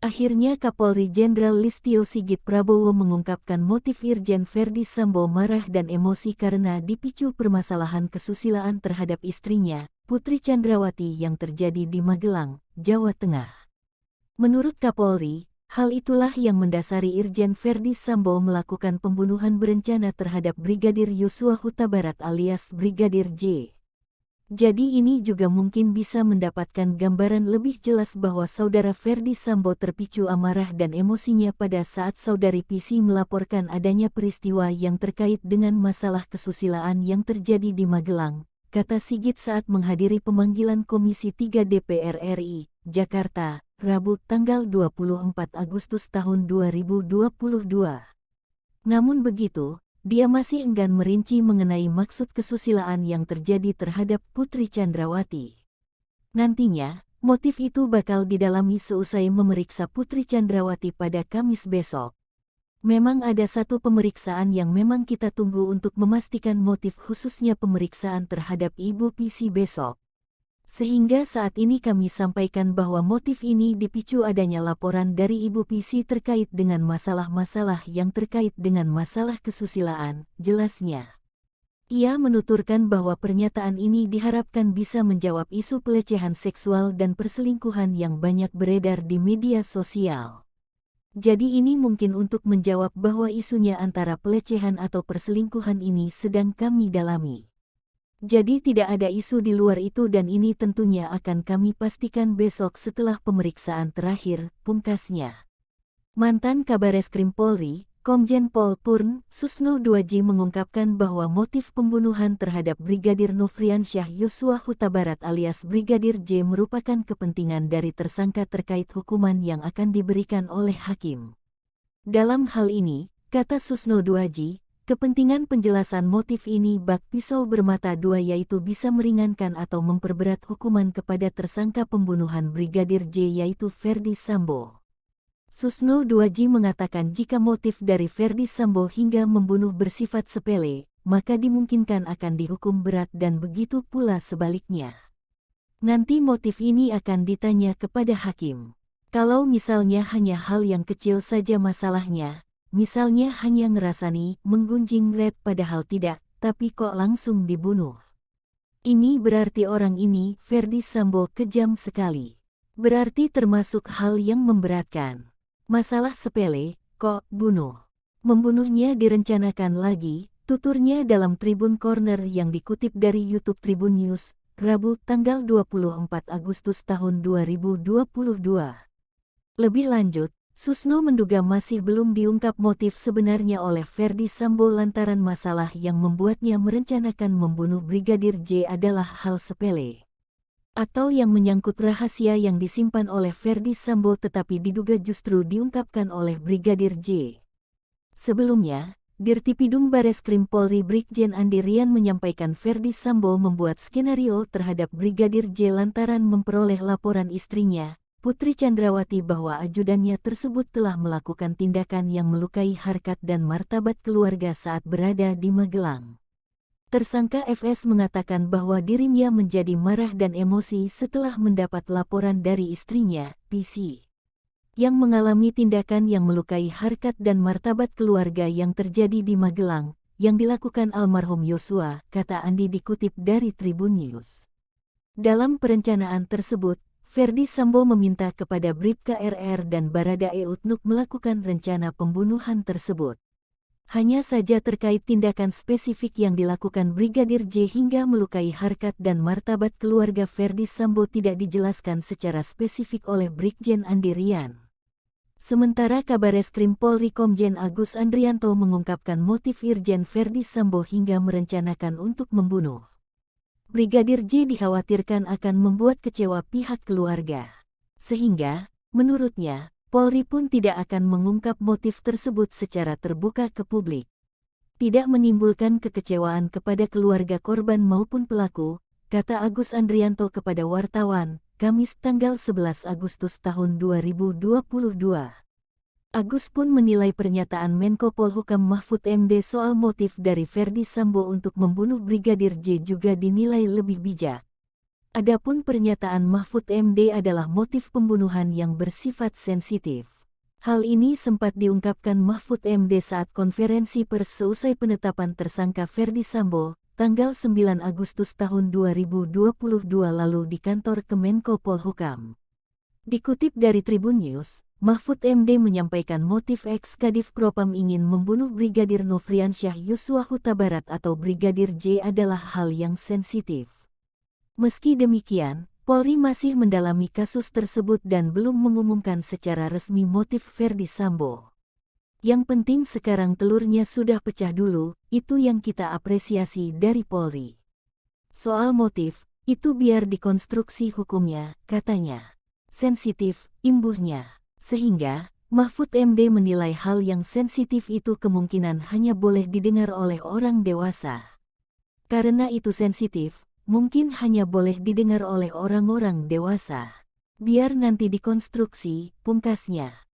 Akhirnya Kapolri Jenderal Listio Sigit Prabowo mengungkapkan motif Irjen Verdi Sambo marah dan emosi karena dipicu permasalahan kesusilaan terhadap istrinya, Putri Chandrawati yang terjadi di Magelang, Jawa Tengah. Menurut Kapolri, hal itulah yang mendasari Irjen Verdi Sambo melakukan pembunuhan berencana terhadap Brigadir Yosua Huta Barat alias Brigadir J. Jadi ini juga mungkin bisa mendapatkan gambaran lebih jelas bahwa saudara Verdi Sambo terpicu amarah dan emosinya pada saat saudari PC melaporkan adanya peristiwa yang terkait dengan masalah kesusilaan yang terjadi di Magelang, kata Sigit saat menghadiri pemanggilan Komisi 3 DPR RI, Jakarta, Rabu tanggal 24 Agustus tahun 2022. Namun begitu, dia masih enggan merinci mengenai maksud kesusilaan yang terjadi terhadap Putri Chandrawati. Nantinya, motif itu bakal didalami seusai memeriksa Putri Chandrawati pada Kamis besok. Memang ada satu pemeriksaan yang memang kita tunggu untuk memastikan motif khususnya pemeriksaan terhadap Ibu PC besok. Sehingga saat ini kami sampaikan bahwa motif ini dipicu adanya laporan dari Ibu PC terkait dengan masalah-masalah yang terkait dengan masalah kesusilaan, jelasnya. Ia menuturkan bahwa pernyataan ini diharapkan bisa menjawab isu pelecehan seksual dan perselingkuhan yang banyak beredar di media sosial. Jadi ini mungkin untuk menjawab bahwa isunya antara pelecehan atau perselingkuhan ini sedang kami dalami. Jadi tidak ada isu di luar itu dan ini tentunya akan kami pastikan besok setelah pemeriksaan terakhir, pungkasnya. Mantan Kabareskrim Polri, Komjen Pol Purn Susno Duaji mengungkapkan bahwa motif pembunuhan terhadap Brigadir Nofriansyah Yosua Huta Barat alias Brigadir J merupakan kepentingan dari tersangka terkait hukuman yang akan diberikan oleh hakim. Dalam hal ini, kata Susno Duaji, kepentingan penjelasan motif ini bak pisau bermata dua yaitu bisa meringankan atau memperberat hukuman kepada tersangka pembunuhan Brigadir J yaitu Verdi Sambo. Susno Duaji mengatakan jika motif dari Verdi Sambo hingga membunuh bersifat sepele, maka dimungkinkan akan dihukum berat dan begitu pula sebaliknya. Nanti motif ini akan ditanya kepada hakim. Kalau misalnya hanya hal yang kecil saja masalahnya, misalnya hanya ngerasani, menggunjing red padahal tidak, tapi kok langsung dibunuh. Ini berarti orang ini, Verdi Sambo kejam sekali. Berarti termasuk hal yang memberatkan. Masalah sepele, kok bunuh. Membunuhnya direncanakan lagi, tuturnya dalam Tribun Corner yang dikutip dari YouTube Tribun News, Rabu tanggal 24 Agustus tahun 2022. Lebih lanjut, Susno menduga masih belum diungkap motif sebenarnya oleh Verdi Sambo lantaran masalah yang membuatnya merencanakan membunuh Brigadir J adalah hal sepele. Atau yang menyangkut rahasia yang disimpan oleh Verdi Sambo tetapi diduga justru diungkapkan oleh Brigadir J. Sebelumnya, Dirtipidum Bareskrim Polri Brigjen Andi Rian menyampaikan Verdi Sambo membuat skenario terhadap Brigadir J lantaran memperoleh laporan istrinya, Putri Chandrawati bahwa ajudannya tersebut telah melakukan tindakan yang melukai harkat dan martabat keluarga saat berada di Magelang. Tersangka FS mengatakan bahwa dirinya menjadi marah dan emosi setelah mendapat laporan dari istrinya, PC, yang mengalami tindakan yang melukai harkat dan martabat keluarga yang terjadi di Magelang, yang dilakukan almarhum Yosua, kata Andi dikutip dari Tribun News. Dalam perencanaan tersebut, Verdi Sambo meminta kepada Bribka RR dan Baradae Utnuk melakukan rencana pembunuhan tersebut. Hanya saja terkait tindakan spesifik yang dilakukan Brigadir J hingga melukai harkat dan martabat keluarga Verdi Sambo tidak dijelaskan secara spesifik oleh Brigjen Andi Rian. Sementara Kabareskrim Polri Komjen Agus Andrianto mengungkapkan motif Irjen Verdi Sambo hingga merencanakan untuk membunuh Brigadir J dikhawatirkan akan membuat kecewa pihak keluarga. Sehingga, menurutnya, Polri pun tidak akan mengungkap motif tersebut secara terbuka ke publik. Tidak menimbulkan kekecewaan kepada keluarga korban maupun pelaku, kata Agus Andrianto kepada wartawan, Kamis tanggal 11 Agustus tahun 2022. Agus pun menilai pernyataan Menko Polhukam Mahfud MD soal motif dari Verdi Sambo untuk membunuh Brigadir J juga dinilai lebih bijak. Adapun pernyataan Mahfud MD adalah motif pembunuhan yang bersifat sensitif. Hal ini sempat diungkapkan Mahfud MD saat konferensi pers seusai penetapan tersangka Ferdi Sambo, tanggal 9 Agustus tahun 2022 lalu di kantor Kemenko Polhukam. Dikutip dari Tribun News, Mahfud MD menyampaikan motif ex-Kadif Propam ingin membunuh Brigadir Nofriansyah Yosua Huta Barat atau Brigadir J adalah hal yang sensitif. Meski demikian, Polri masih mendalami kasus tersebut dan belum mengumumkan secara resmi motif Ferdi Sambo. Yang penting sekarang telurnya sudah pecah dulu, itu yang kita apresiasi dari Polri. Soal motif, itu biar dikonstruksi hukumnya, katanya. Sensitif, imbuhnya. Sehingga, Mahfud MD menilai hal yang sensitif itu kemungkinan hanya boleh didengar oleh orang dewasa. Karena itu sensitif, mungkin hanya boleh didengar oleh orang-orang dewasa. Biar nanti dikonstruksi, pungkasnya.